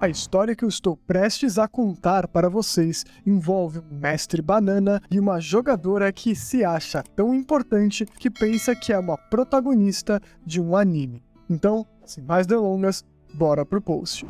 A história que eu estou prestes a contar para vocês envolve um mestre banana e uma jogadora que se acha tão importante que pensa que é uma protagonista de um anime. Então, sem mais delongas, bora pro post.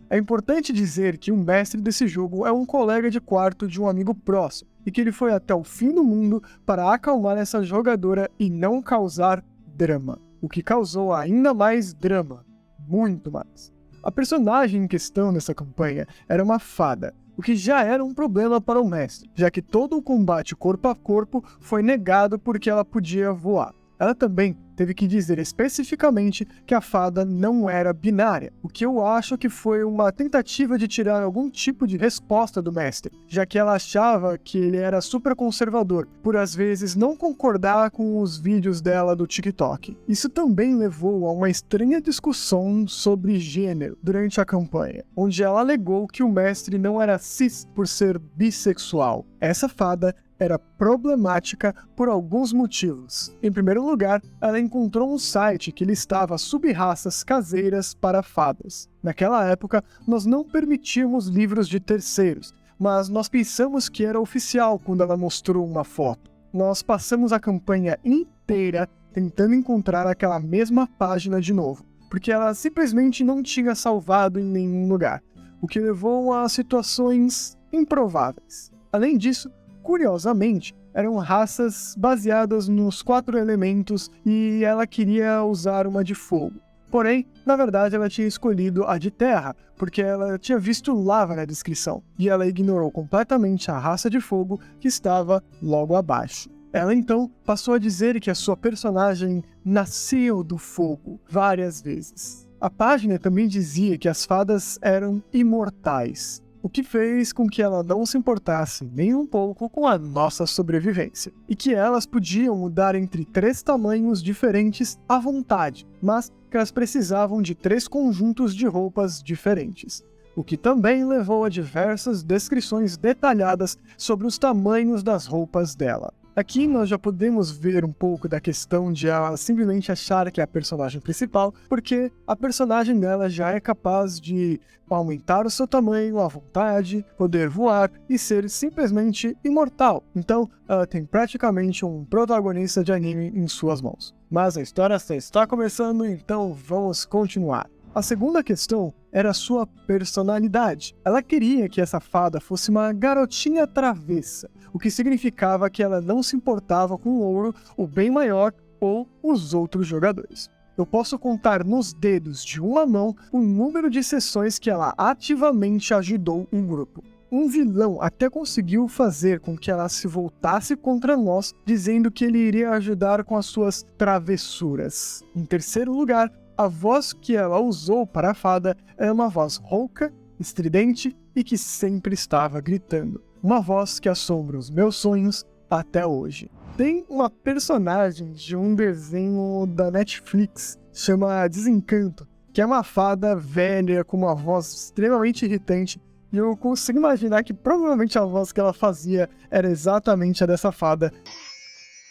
É importante dizer que o mestre desse jogo é um colega de quarto de um amigo próximo, e que ele foi até o fim do mundo para acalmar essa jogadora e não causar drama. O que causou ainda mais drama. Muito mais. A personagem em questão nessa campanha era uma fada, o que já era um problema para o mestre, já que todo o combate corpo a corpo foi negado porque ela podia voar. Ela também teve que dizer especificamente que a fada não era binária, o que eu acho que foi uma tentativa de tirar algum tipo de resposta do mestre, já que ela achava que ele era super conservador, por às vezes não concordar com os vídeos dela do TikTok. Isso também levou a uma estranha discussão sobre gênero durante a campanha, onde ela alegou que o mestre não era cis por ser bissexual. Essa fada era problemática por alguns motivos. Em primeiro lugar, ela encontrou um site que listava sub-raças caseiras para fadas. Naquela época, nós não permitíamos livros de terceiros, mas nós pensamos que era oficial quando ela mostrou uma foto. Nós passamos a campanha inteira tentando encontrar aquela mesma página de novo, porque ela simplesmente não tinha salvado em nenhum lugar, o que levou a situações improváveis. Além disso, curiosamente, eram raças baseadas nos 4 elementos e ela queria usar uma de fogo. Porém, na verdade ela tinha escolhido a de terra, porque ela tinha visto lava na descrição, e ela ignorou completamente a raça de fogo que estava logo abaixo. Ela então passou a dizer que a sua personagem nasceu do fogo várias vezes. A página também dizia que as fadas eram imortais, o que fez com que ela não se importasse nem um pouco com a nossa sobrevivência, e que elas podiam mudar entre 3 tamanhos diferentes à vontade, mas que elas precisavam de 3 conjuntos de roupas diferentes, o que também levou a diversas descrições detalhadas sobre os tamanhos das roupas dela. Aqui nós já podemos ver um pouco da questão de ela simplesmente achar que é a personagem principal, porque a personagem dela já é capaz de aumentar o seu tamanho à vontade, poder voar e ser simplesmente imortal. Então, ela tem praticamente um protagonista de anime em suas mãos. Mas a história só está começando, então vamos continuar. A segunda questão era a sua personalidade. Ela queria que essa fada fosse uma garotinha travessa, o que significava que ela não se importava com o ouro, o bem maior ou os outros jogadores. Eu posso contar nos dedos de uma mão o número de sessões que ela ativamente ajudou um grupo. Um vilão até conseguiu fazer com que ela se voltasse contra nós, dizendo que ele iria ajudar com as suas travessuras. Em terceiro lugar, a voz que ela usou para a fada é uma voz rouca, estridente e que sempre estava gritando. Uma voz que assombra os meus sonhos até hoje. Tem uma personagem de um desenho da Netflix, chama Desencanto, que é uma fada velha com uma voz extremamente irritante, e eu consigo imaginar que provavelmente a voz que ela fazia era exatamente a dessa fada.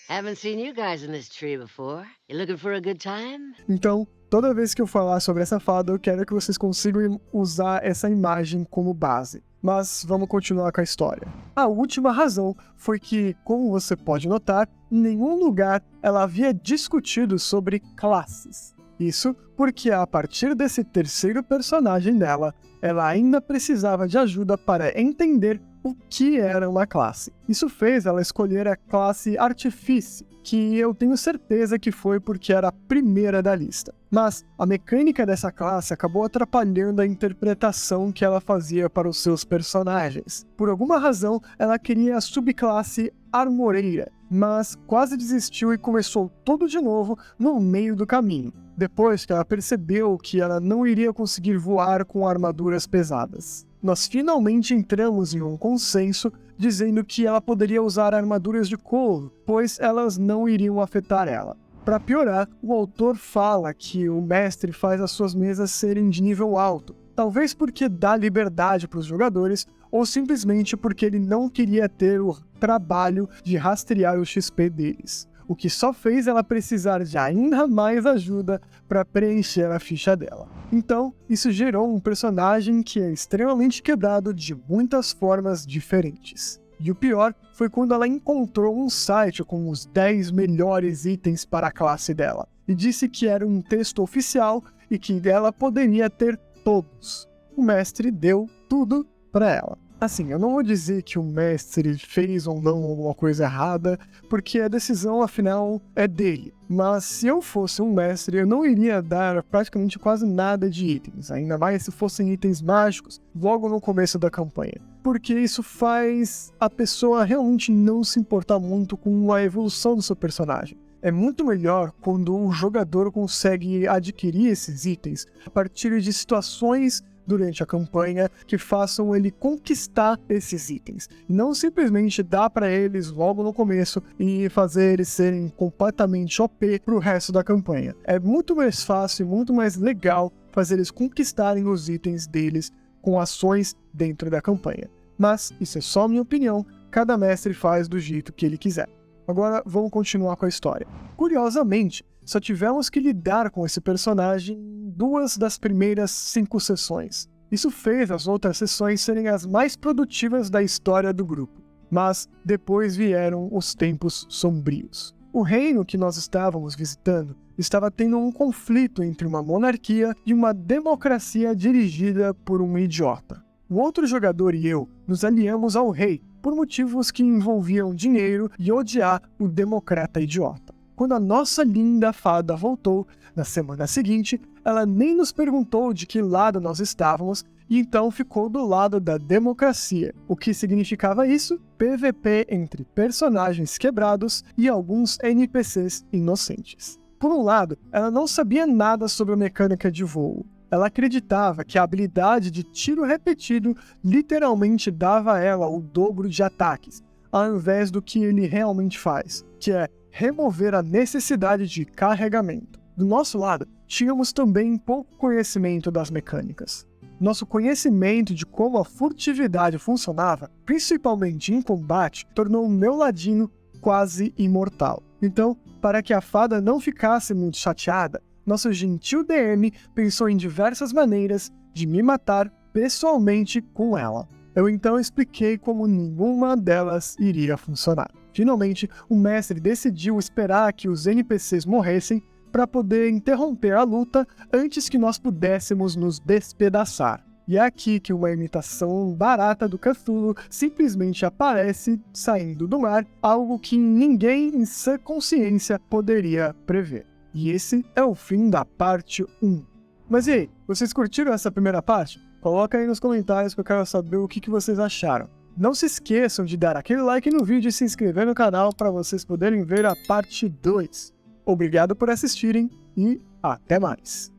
Haven't seen you guys in this tree before. You looking for a good time? Então, toda vez que eu falar sobre essa fada, eu quero que vocês consigam usar essa imagem como base. Mas vamos continuar com a história. A última razão foi que, como você pode notar, em nenhum lugar ela havia discutido sobre classes. Isso porque a partir desse terceiro personagem dela, ela ainda precisava de ajuda para entender o que era uma classe. Isso fez ela escolher a classe Artifício, que eu tenho certeza que foi porque era a primeira da lista. Mas a mecânica dessa classe acabou atrapalhando a interpretação que ela fazia para os seus personagens. Por alguma razão, ela queria a subclasse Armoreira, mas quase desistiu e começou tudo de novo no meio do caminho, depois que ela percebeu que ela não iria conseguir voar com armaduras pesadas. Nós finalmente entramos em um consenso dizendo que ela poderia usar armaduras de couro, pois elas não iriam afetar ela. Para piorar, o autor fala que o mestre faz as suas mesas serem de nível alto, talvez porque dá liberdade para os jogadores, ou simplesmente porque ele não queria ter o trabalho de rastrear o XP deles. o que só fez ela precisar de ainda mais ajuda para preencher a ficha dela. Então, isso gerou um personagem que é extremamente quebrado de muitas formas diferentes. E o pior foi quando ela encontrou um site com os 10 melhores itens para a classe dela, e disse que era um texto oficial e que ela poderia ter todos. O mestre deu tudo para ela. Assim, eu não vou dizer que o mestre fez ou não alguma coisa errada, porque a decisão, afinal, é dele. Mas se eu fosse um mestre, eu não iria dar praticamente quase nada de itens, ainda mais se fossem itens mágicos, logo no começo da campanha. Porque isso faz a pessoa realmente não se importar muito com a evolução do seu personagem. É muito melhor quando o jogador consegue adquirir esses itens a partir de situações durante a campanha que façam ele conquistar esses itens. Não simplesmente dar para eles logo no começo e fazer eles serem completamente OP pro resto da campanha. É muito mais fácil e muito mais legal fazer eles conquistarem os itens deles com ações dentro da campanha. Mas isso é só minha opinião, cada mestre faz do jeito que ele quiser. Agora vamos continuar com a história. Curiosamente, só tivemos que lidar com esse personagem em 2 das primeiras 5 sessões. Isso fez as outras sessões serem as mais produtivas da história do grupo. Mas depois vieram os tempos sombrios. O reino que nós estávamos visitando estava tendo um conflito entre uma monarquia e uma democracia dirigida por um idiota. O outro jogador e eu nos aliamos ao rei por motivos que envolviam dinheiro e odiar o democrata idiota. Quando a nossa linda fada voltou, na semana seguinte, ela nem nos perguntou de que lado nós estávamos e então ficou do lado da democracia. O que significava isso? PVP entre personagens quebrados e alguns NPCs inocentes. Por um lado, ela não sabia nada sobre a mecânica de voo. Ela acreditava que a habilidade de tiro repetido literalmente dava a ela o dobro de ataques, ao invés do que ele realmente faz, que é remover a necessidade de carregamento. Do nosso lado, tínhamos também pouco conhecimento das mecânicas. Nosso conhecimento de como a furtividade funcionava, principalmente em combate, tornou o meu ladino quase imortal. Então, para que a fada não ficasse muito chateada, nosso gentil DM pensou em diversas maneiras de me matar pessoalmente com ela. Eu então expliquei como nenhuma delas iria funcionar. Finalmente, o mestre decidiu esperar que os NPCs morressem para poder interromper a luta antes que nós pudéssemos nos despedaçar. E é aqui que uma imitação barata do Cthulhu simplesmente aparece saindo do mar, algo que ninguém em sã consciência poderia prever. E esse é o fim da parte 1. Mas e aí, vocês curtiram essa primeira parte? Coloca aí nos comentários que eu quero saber o que vocês acharam. Não se esqueçam de dar aquele like no vídeo e se inscrever no canal para vocês poderem ver a parte 2. Obrigado por assistirem e até mais!